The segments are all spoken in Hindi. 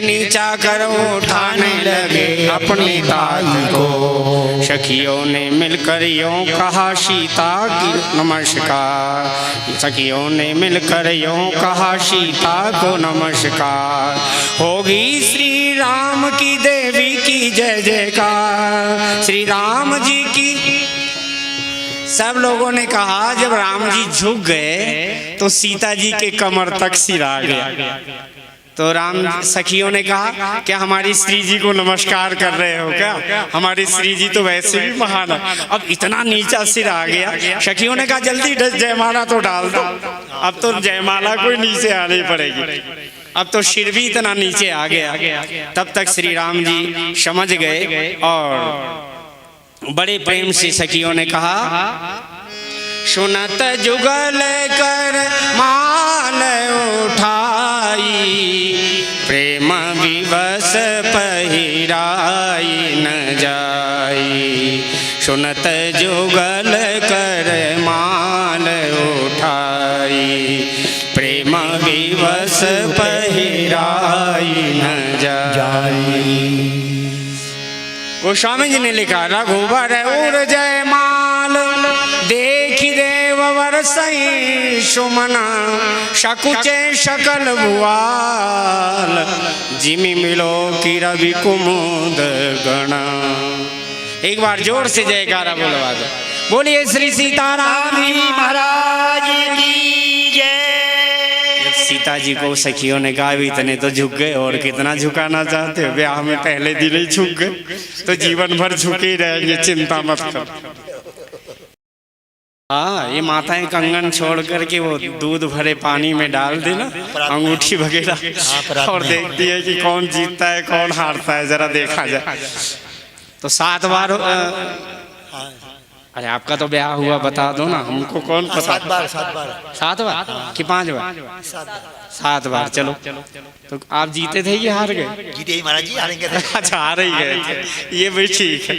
नीचा कर उठाने लगे अपनी ताई को। सखियों ने मिलकर यूं कहा सीता की नमस्कार। सखियों ने मिलकर यूं कहा सीता को नमस्कार। होगी श्री राम की देवी की जय जयकार। श्री राम जी की। सब लोगों ने कहा जब राम जी झुक गए तो सीता जी के कमर तक सिर आ गया। तो राम सखियों ने कहा क्या हमारी श्री जी को नमस्कार कर रहे हो क्या? हमारी श्री जी तो वैसे भी महान है, अब इतना नीचा सिर आ गया। सखियों ने कहा जल्दी जयमाला तो डाल दो। अब तो जयमाला कोई नीचे आनी पड़ेगी, अब तो सिर भी इतना नीचे आ गया। तब तक श्री राम जी समझ गए और बड़े प्रेम से सखियों ने कहा सुनत जुगल कर माल उठाई। प्रेम विवश पहिराई न जाई। सुनत जुगल कर माल उठाई। प्रेम विवश पहिराई न जाई। गोस्वामी जी ने लिखा रघुवर उर जय माल देखी देवर सही सुमना। शकुचे शकल भुआल जिमि मिलो की रवि कुमुद गणा। एक बार जोर से जयकारा बोलवा दो। बोलिए श्री सीताराम जी महाराज की जय। सीता जी को सखियों ने कहा भी इतने तो झुक गए, और कितना झुकाना चाहते हो? ब्याह में पहले दिन ही झुक गए तो जीवन भर झुके ही रहेंगे, चिंता मत कर। हाँ, ये माताएं कंगन छोड़ करके वो दूध भरे पानी में डाल देना अंगूठी वगैरह, और देखती है कि कौन जीतता है कौन हारता है, जरा देखा जाए। तो 7 बार अरे आपका तो ब्याह हुआ, बता दो ना हमको, कौन पता? 7 बार 7 बार कि 5 बार? 7 बार। चलो तो आप जीते थे ये हार गए? जीते ही महाराज जी, हारेंगे। अच्छा हार ही गए, ये भी ठीक है।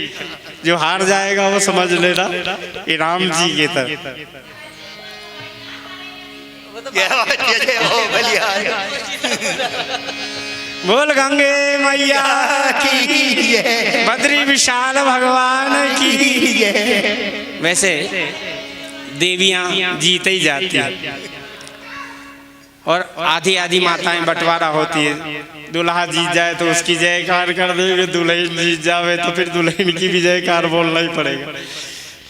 जो हार जाएगा वो समझ लेना ये राम जी के तरफ। बोल गंगे मैया की, बद्री विशाल भगवान की। वैसे देवियां जीते ही जाती है और आधी आधी माताएं बंटवारा होती है। दूल्हा जीत जाए तो उसकी जयकार कर देंगे, दुल्हन जीत जावे तो फिर दुल्हन की भी जयकार बोलना ही पड़ेगा।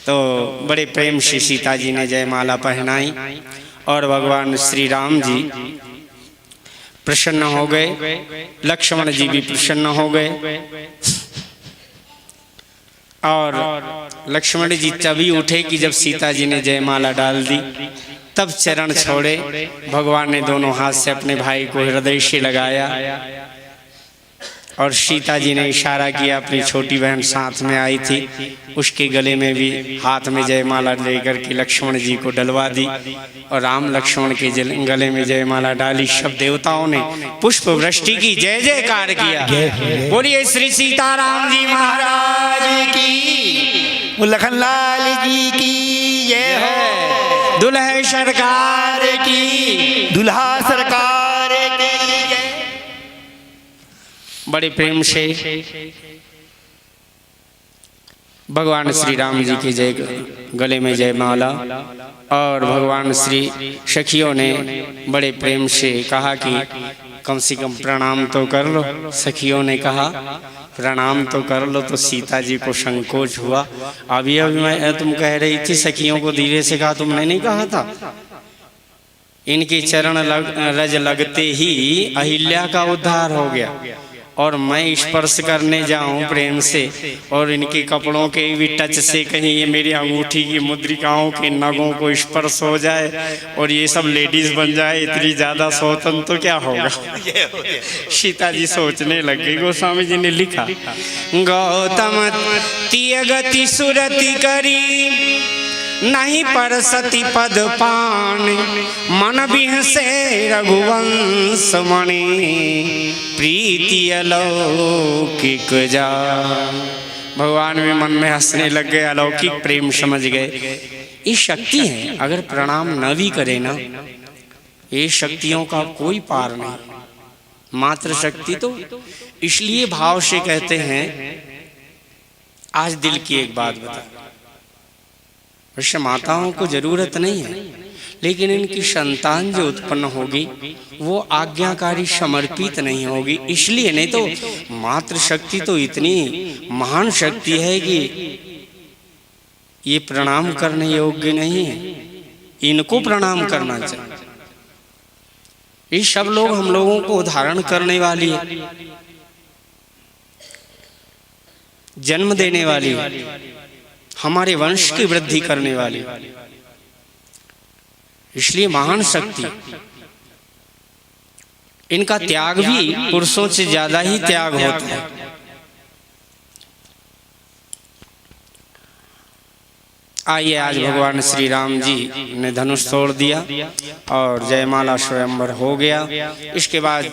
तो बड़े प्रेम से सीता जी ने जयमाला पहनाई और भगवान श्री राम जी प्रसन्न हो गए। लक्ष्मण जी भी प्रसन्न हो गए और लक्ष्मण जी तभी उठे कि जब सीता जी ने जयमाला डाल दी, तब चरण छोड़े। भगवान ने दोनों हाथ से अपने भाई को हृदय से लगाया और सीता जी ने इशारा किया। अपनी छोटी बहन साथ में आई थी, उसके गले में भी हाथ में जयमाला लेकर के लक्ष्मण जी को डलवा दी और राम लक्ष्मण के गले में जयमाला डाली। सब देवताओं ने पुष्प वृष्टि की, जय जयकार किया। बोलिए श्री सीताराम जी महाराज की, लखनलाल जी की जय हो। दुल्हे सरकार की, दुल्हा सरकार की जय। बड़े प्रेम से भगवान श्री राम जी की जय गले में जयमाला और भगवान श्री सखियों ने बड़े प्रेम से कहा कि कम से कम प्रणाम तो कर लो। सखियों ने कहा प्रणाम तो कर लो, तो सीता जी को संकोच हुआ। अभी मैं तुम कह रही थी सखियों को धीरे से कहा, तुमने नहीं कहा था? इनके चरण रज लगते ही अहिल्या का उद्धार हो गया और मैं स्पर्श करने जाऊं प्रेम से और इनके कपड़ों के भी टच से कहीं ये मेरी अंगूठी की मुद्रिकाओं के नगों को स्पर्श हो जाए और ये सब लेडीज बन जाए, इतनी ज्यादा स्वतंत्र तो क्या होगा? सीता जी सोचने लग गई। गोस्वामी जी ने लिखा गौतम तिय गति सुरति करी नहीं पर सती पद पान। मन बिहसे रघुवंश मणि प्रीति अलौकिक जा। भगवान भी मन में हंसने लग गए, अलौकिक प्रेम समझ गए। ये शक्ति है, अगर प्रणाम न भी करे ना, ये शक्तियों का कोई पार नहीं। मातृशक्ति तो इसलिए भाव से कहते हैं। आज दिल की एक बात बता, वैसे माताओं को जरूरत नहीं है, लेकिन इनकी संतान जो उत्पन्न होगी वो आज्ञाकारी समर्पित नहीं होगी, इसलिए। नहीं तो मातृशक्ति तो इतनी महान शक्ति है कि ये प्रणाम करने योग्य नहीं है, इनको प्रणाम करना चाहिए। ये सब लोग हम लोगों को उदाहरण करने वाली है, जन्म देने वाली है, हमारे वंश की वृद्धि करने वाली, इसलिए महान शक्ति। इनका त्याग भी पुरुषों से ज्यादा ही त्याग होता है। आइए, आज भगवान श्री राम जी ने धनुष तोड़ दिया और जयमाला स्वयंवर हो गया। इसके बाद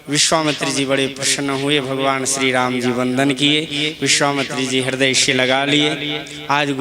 विश्वामित्र जी बड़े प्रसन्न हुए, भगवान श्री राम जी वंदन किए, विश्वामित्र जी हृदय से लगा लिए। आज